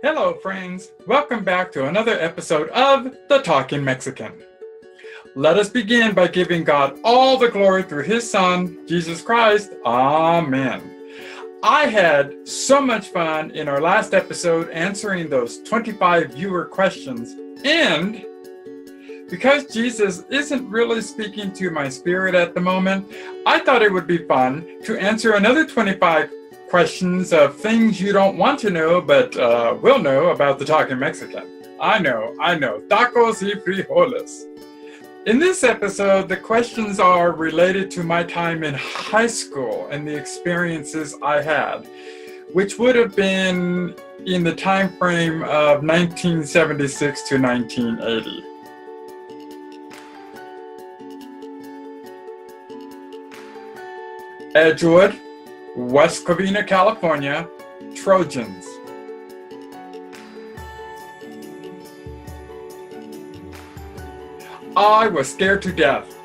Hello, friends. Welcome back to another episode of The Talking Mexican. Let us begin by giving God all the glory through His Son, Jesus Christ. Amen. I had so much fun in our last episode answering those 25 viewer questions, and because Jesus isn't really speaking to my spirit at the moment, I thought it would be fun to answer another 25 questions of things you don't want to know, but will know about the Talking Mexican. I know. Tacos y frijoles. In this episode, the questions are related to my time in high school and the experiences I had, which would have been in the time frame of 1976 to 1980. Edgewood, West Covina, California, Trojans. I was scared to death.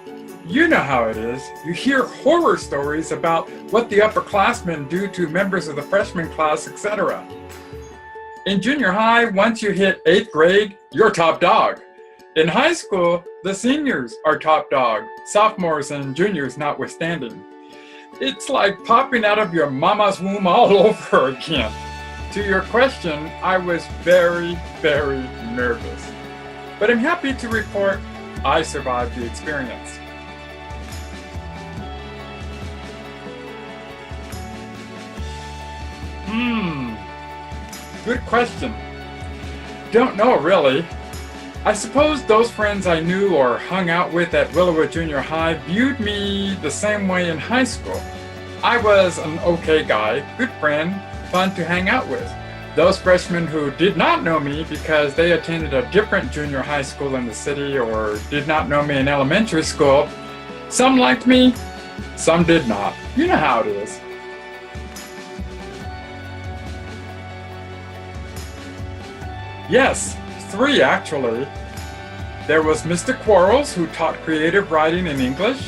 You know how it is. You hear horror stories about what the upperclassmen do to members of the freshman class, etc. In junior high, once you hit 8th grade, you're top dog. In high school, the seniors are top dog, sophomores and juniors notwithstanding. It's like popping out of your mama's womb all over again. To your question, I was very, very nervous. But I'm happy to report I survived the experience. Good question. Don't know really. I suppose those friends I knew or hung out with at Willowwood Junior High viewed me the same way in high school. I was an okay guy, good friend, fun to hang out with. Those freshmen who did not know me because they attended a different junior high school in the city or did not know me in elementary school, some liked me, some did not. You know how it is. Yes, 3 actually. There was Mr. Quarles, who taught creative writing in English,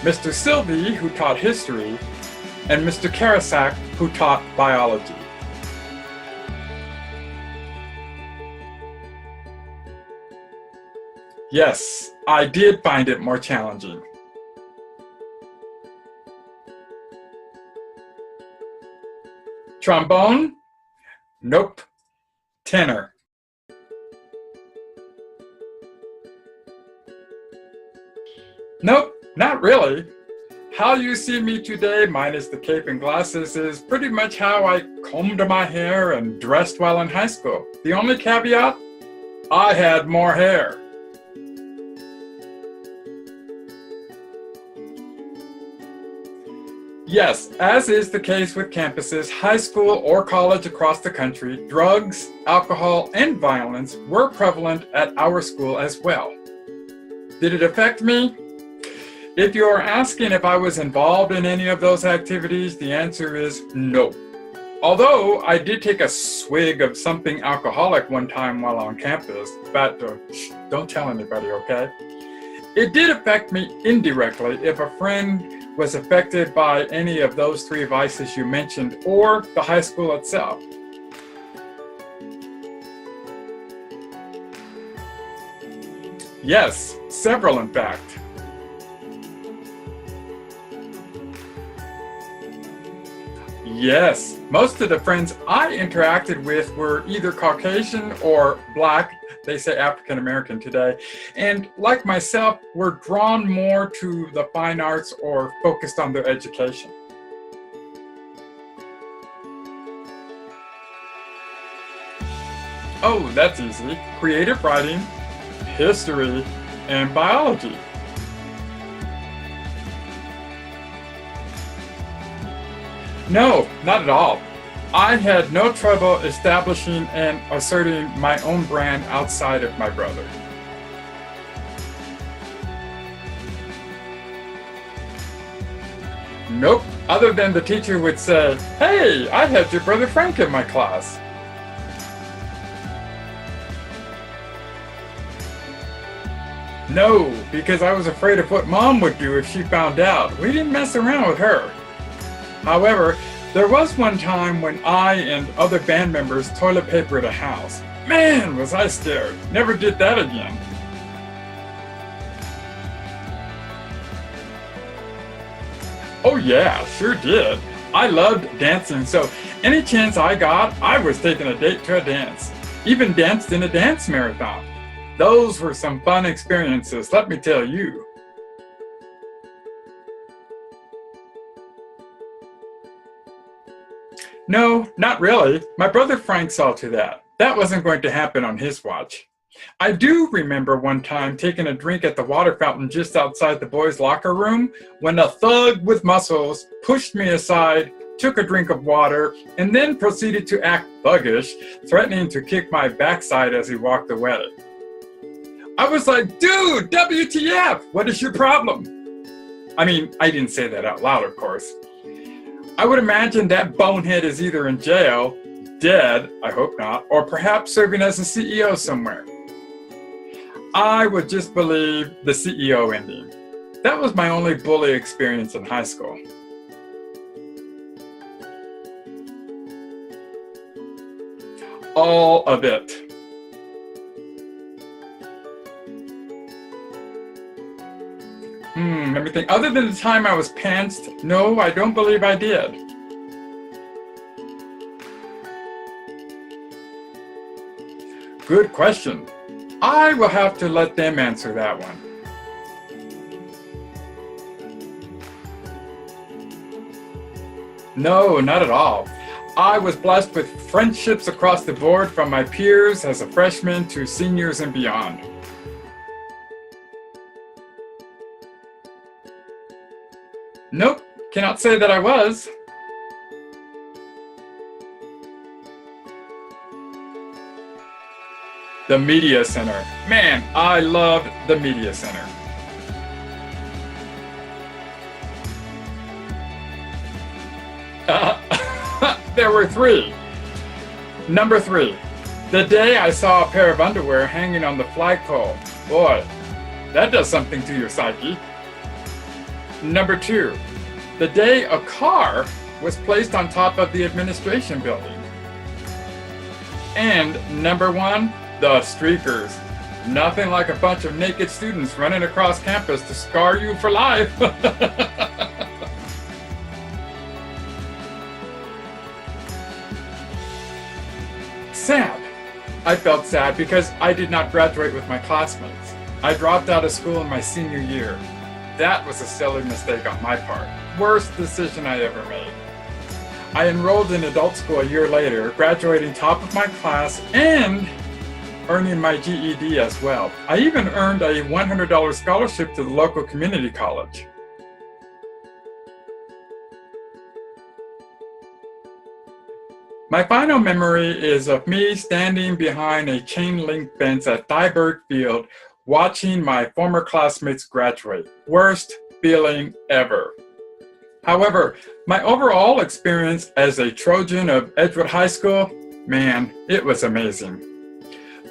Mr. Sylvie, who taught history, and Mr. Karasak, who taught biology. Yes, I did find it more challenging. Trombone? Nope. Tenor. Nope, not really. How you see me today, minus the cape and glasses, is pretty much how I combed my hair and dressed while in high school. The only caveat? I had more hair. Yes, as is the case with campuses, high school or college across the country, drugs, alcohol, and violence were prevalent at our school as well. Did it affect me? If you're asking if I was involved in any of those activities, the answer is no. Although I did take a swig of something alcoholic one time while on campus, but don't tell anybody, okay? It did affect me indirectly if a friend was affected by any of those 3 vices you mentioned or the high school itself. Yes, several in fact. Yes, most of the friends I interacted with were either Caucasian or Black, they say African American today, and like myself, were drawn more to the fine arts or focused on their education. Oh, that's easy. Creative writing, history, and biology. No, not at all. I had no trouble establishing and asserting my own brand outside of my brother. Nope, other than the teacher would say, "Hey, I had your brother Frank in my class." No, because I was afraid of what Mom would do if she found out. We didn't mess around with her. However, There was one time when I and other band members toilet papered a house. Man, was I scared. Never did that again. Oh yeah, sure did. I loved dancing, so any chance I got, I was taking a date to a dance. Even danced in a dance marathon. Those were some fun experiences, let me tell you. No, not really. My brother Frank saw to that. That wasn't going to happen on his watch. I do remember one time taking a drink at the water fountain just outside the boys' locker room when a thug with muscles pushed me aside, took a drink of water, and then proceeded to act thuggish, threatening to kick my backside as he walked away. I was like, dude, WTF, what is your problem? I mean, I didn't say that out loud, of course. I would imagine that bonehead is either in jail, dead, I hope not, or perhaps serving as a CEO somewhere. I would just believe the CEO ending. That was my only bully experience in high school. All of it. Let me think. Other than the time I was pantsed, no, I don't believe I did. Good question. I will have to let them answer that one. No, not at all. I was blessed with friendships across the board from my peers as a freshman to seniors and beyond. Nope, cannot say that I was. The Media Center. Man, I loved the Media Center. There were three. Number 3, the day I saw a pair of underwear hanging on the flagpole. Boy, that does something to your psyche. Number 2, the day a car was placed on top of the administration building. And number 1, the streakers. Nothing like a bunch of naked students running across campus to scar you for life. Sad. I felt sad because I did not graduate with my classmates. I dropped out of school in my senior year. That was a silly mistake on my part. Worst decision I ever made. I enrolled in adult school a year later, graduating top of my class and earning my GED as well. I even earned a $100 scholarship to the local community college. My final memory is of me standing behind a chain-link fence at Thyberg Field watching my former classmates graduate. Worst feeling ever. However, my overall experience as a Trojan of Edgewood High School, man, it was amazing.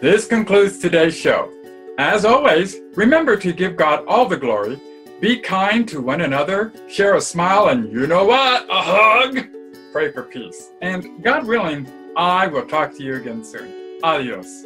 This concludes today's show. As always, remember to give God all the glory, be kind to one another, share a smile, and you know what? A hug! Pray for peace. And God willing, I will talk to you again soon. Adios.